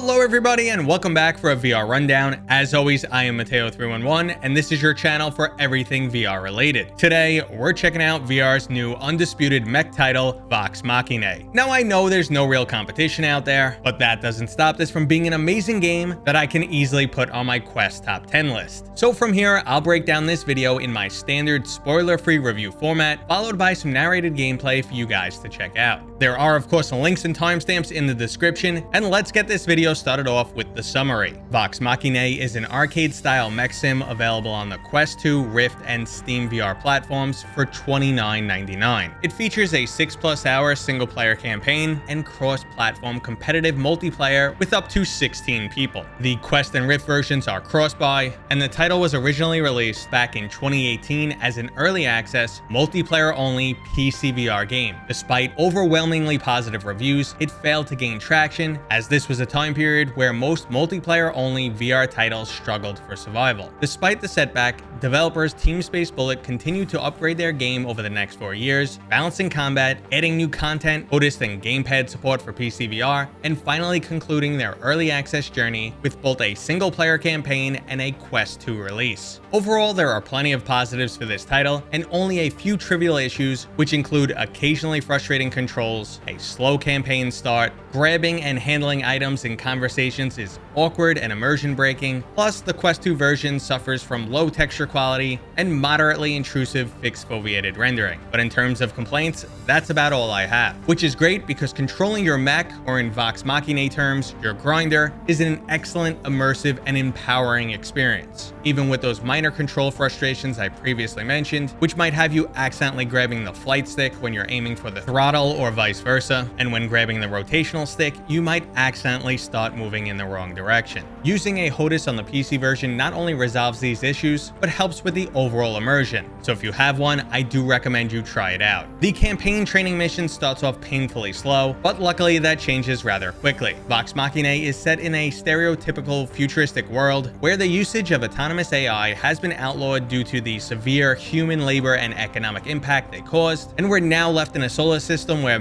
Hello everybody and welcome back for a VR rundown. As always, I am Mateo311 and this is your channel for everything VR related. Today, we're checking out VR's new undisputed mech title, Vox Machinae. Now I know there's no real competition out there, but that doesn't stop this from being an amazing game that I can easily put on my Quest top 10 list. So from here, I'll break down this video in my standard spoiler-free review format, followed by some narrated gameplay for you guys to check out. There are of course links and timestamps in the description, and let's get this video started off with the summary. Vox Machinae is an arcade-style mech sim available on the Quest 2, Rift, and Steam VR platforms for $29.99. It features a 6+ hour single-player campaign and cross-platform competitive multiplayer with up to 16 people. The Quest and Rift versions are cross-buy, and the title was originally released back in 2018 as an early access, multiplayer-only PC VR game. Despite overwhelmingly positive reviews, it failed to gain traction, as this was a time period where most multiplayer-only VR titles struggled for survival. Despite the setback, developers Team Space Bullet continued to upgrade their game over the next 4 years, balancing combat, adding new content, Otis and gamepad support for PC VR, and finally concluding their early access journey with both a single-player campaign and a Quest 2 release. Overall, there are plenty of positives for this title, and only a few trivial issues, which include occasionally frustrating controls, a slow campaign start, grabbing and handling items in conversations is awkward and immersion breaking, plus the Quest 2 version suffers from low texture quality and moderately intrusive fixed foveated rendering. But in terms of complaints, that's about all I have, which is great because controlling your mech, or in Vox Machinae terms, your grinder, is an excellent, immersive, and empowering experience. Even with those minor control frustrations I previously mentioned, which might have you accidentally grabbing the flight stick when you're aiming for the throttle or vice versa, and when grabbing the rotational stick, you might accidentally start moving in the wrong direction. Using a HOTAS on the PC version not only resolves these issues, but helps with the overall immersion. So if you have one, I do recommend you try it out. The campaign training mission starts off painfully slow, but luckily that changes rather quickly. Vox Machinae is set in a stereotypical futuristic world where the usage of autonomous AI has been outlawed due to the severe human labor and economic impact they caused, and we're now left in a solar system where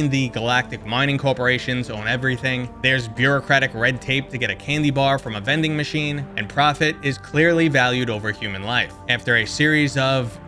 the galactic mining corporations own everything. There's bureaucratic red tape to get a candy bar from a vending machine, and profit is clearly valued over human life. After a series of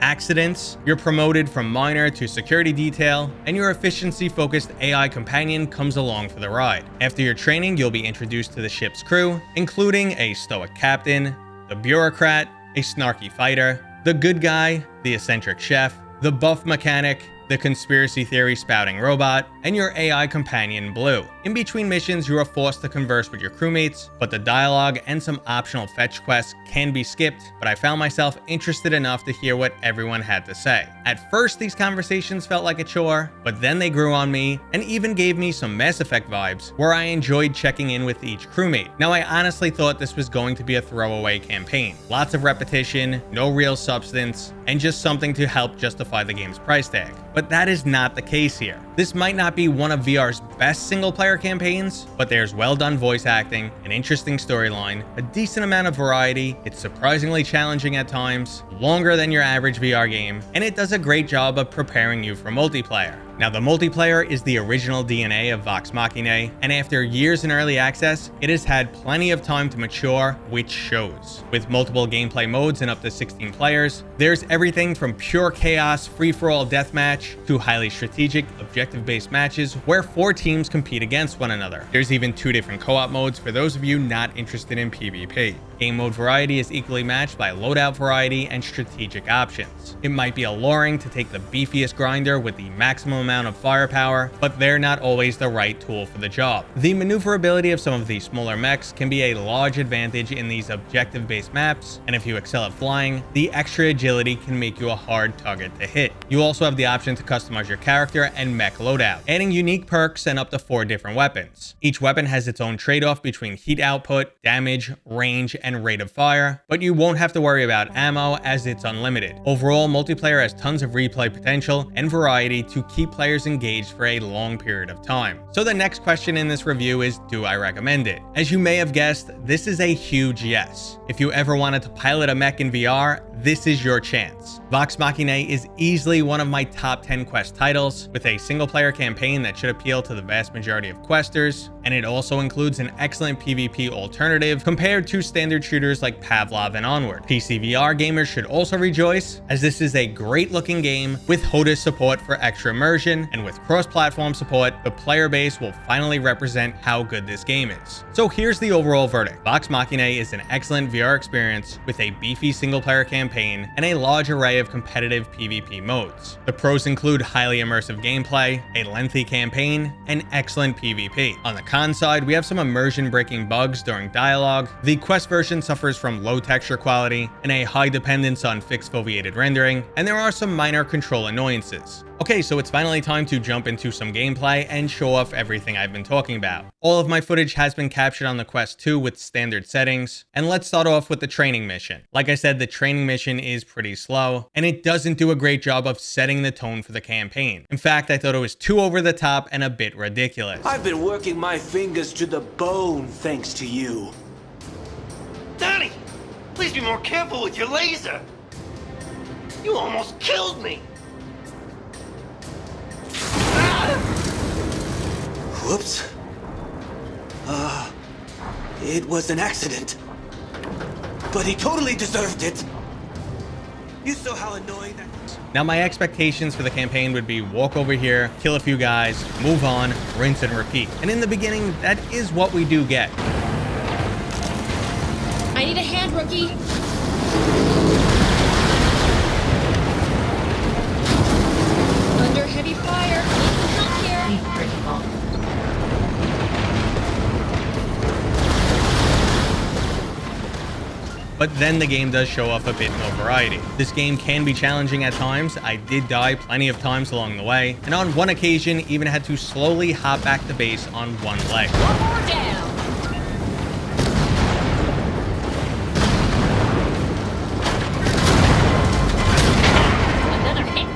accidents, you're promoted from miner to security detail, and your efficiency-focused AI companion comes along for the ride. After your training, you'll be introduced to the ship's crew, including a stoic captain, the bureaucrat, a snarky fighter, the good guy, the eccentric chef, the buff mechanic, the conspiracy theory spouting robot, and your AI companion, Blue. In between missions, you are forced to converse with your crewmates, but the dialogue and some optional fetch quests can be skipped, but I found myself interested enough to hear what everyone had to say. At first, these conversations felt like a chore, but then they grew on me and even gave me some Mass Effect vibes, where I enjoyed checking in with each crewmate. Now, I honestly thought this was going to be a throwaway campaign. Lots of repetition, no real substance, and just something to help justify the game's price tag. But that is not the case here. This might not be one of VR's best single-player campaigns, but there's well-done voice acting, an interesting storyline, a decent amount of variety, it's surprisingly challenging at times, longer than your average VR game, and it does a great job of preparing you for multiplayer. Now, the multiplayer is the original DNA of Vox Machinae, and after years in early access, it has had plenty of time to mature, which shows. With multiple gameplay modes and up to 16 players, there's everything from pure chaos, free-for-all deathmatch, to highly strategic, objective-based matches where 4 teams compete against one another. There's even 2 different co-op modes for those of you not interested in PvP. Game mode variety is equally matched by loadout variety and strategic options. It might be alluring to take the beefiest grinder with the maximum amount of firepower, but they're not always the right tool for the job. The maneuverability of some of these smaller mechs can be a large advantage in these objective-based maps, and if you excel at flying, the extra agility can make you a hard target to hit. You also have the option to customize your character and mech loadout, adding unique perks and up to 4 different weapons. Each weapon has its own trade-off between heat output, damage, range, and rate of fire, but you won't have to worry about ammo as it's unlimited. Overall, multiplayer has tons of replay potential and variety to keep players engaged for a long period of time. So the next question in this review is, do I recommend it? As you may have guessed, this is a huge yes. If you ever wanted to pilot a mech in VR, this is your chance. Vox Machinae is easily one of my top 10 quest titles, with a single player campaign that should appeal to the vast majority of questers, and it also includes an excellent PvP alternative compared to standard shooters like Pavlov and Onward. PC VR gamers should also rejoice, as this is a great looking game with HOTAS support for extra immersion, and with cross-platform support, the player base will finally represent how good this game is. So here's the overall verdict. Vox Machinae is an excellent VR experience with a beefy single player campaign and a large array of competitive PvP modes. The pros include highly immersive gameplay, a lengthy campaign, and excellent PvP. On the con side, we have some immersion-breaking bugs during dialogue. The quest version suffers from low texture quality and a high dependence on fixed foveated rendering, and there are some minor control annoyances. Okay, so it's finally time to jump into some gameplay and show off everything I've been talking about. All of my footage has been captured on the Quest 2 with standard settings, and let's start off with the training mission. Like I said, the training mission is pretty slow, and it doesn't do a great job of setting the tone for the campaign. In fact, I thought it was too over the top and a bit ridiculous. I've been working my fingers to the bone thanks to you. Donnie, please be more careful with your laser. You almost killed me. Whoops. It was an accident. But he totally deserved it. You saw how annoying that... Now, my expectations for the campaign would be walk over here, kill a few guys, move on, rinse and repeat. And in the beginning, that is what we do get. I need a hand, rookie. Under heavy fire. Need some help here. But then the game does show off a bit more variety. This game can be challenging at times. I did die plenty of times along the way, and on one occasion even had to slowly hop back to base on one leg. One more down. Another hit.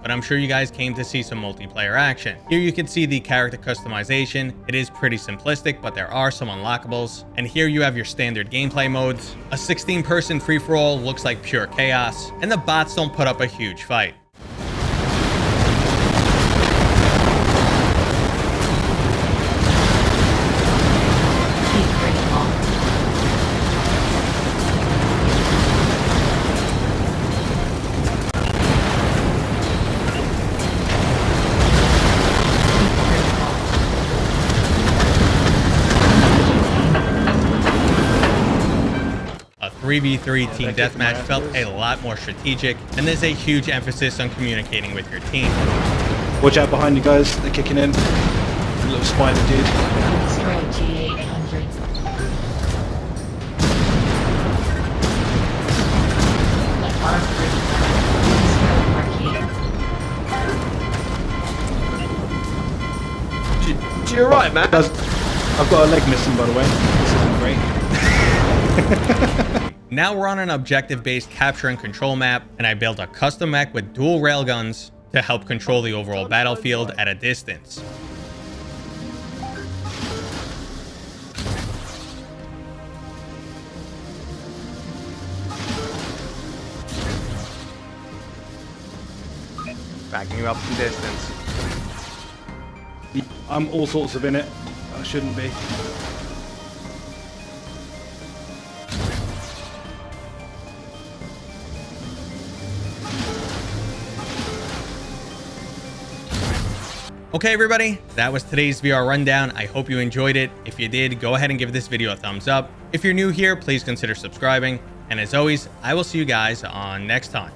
But I'm sure you guys came to see some multiplayer action. Here you can see the character customization. It is pretty simplistic, but there are some unlockables. And here you have your standard gameplay modes. A 16-person free-for-all looks like pure chaos, and the bots don't put up a huge fight. A 3v3 team deathmatch felt a lot more strategic, and there's a huge emphasis on communicating with your team. Watch out behind you guys, they're kicking in. Little spider dude. You're right, man. I've got a leg missing, by the way. This isn't great. Now we're on an objective-based capture and control map, and I built a custom mech with dual railguns to help control the overall battlefield at a distance. Backing you up from distance. I'm all sorts of in it. I shouldn't be. Okay, everybody, that was today's VR rundown. I hope you enjoyed it. If you did, go ahead and give this video a thumbs up. If you're new here, please consider subscribing. And as always, I will see you guys on next time.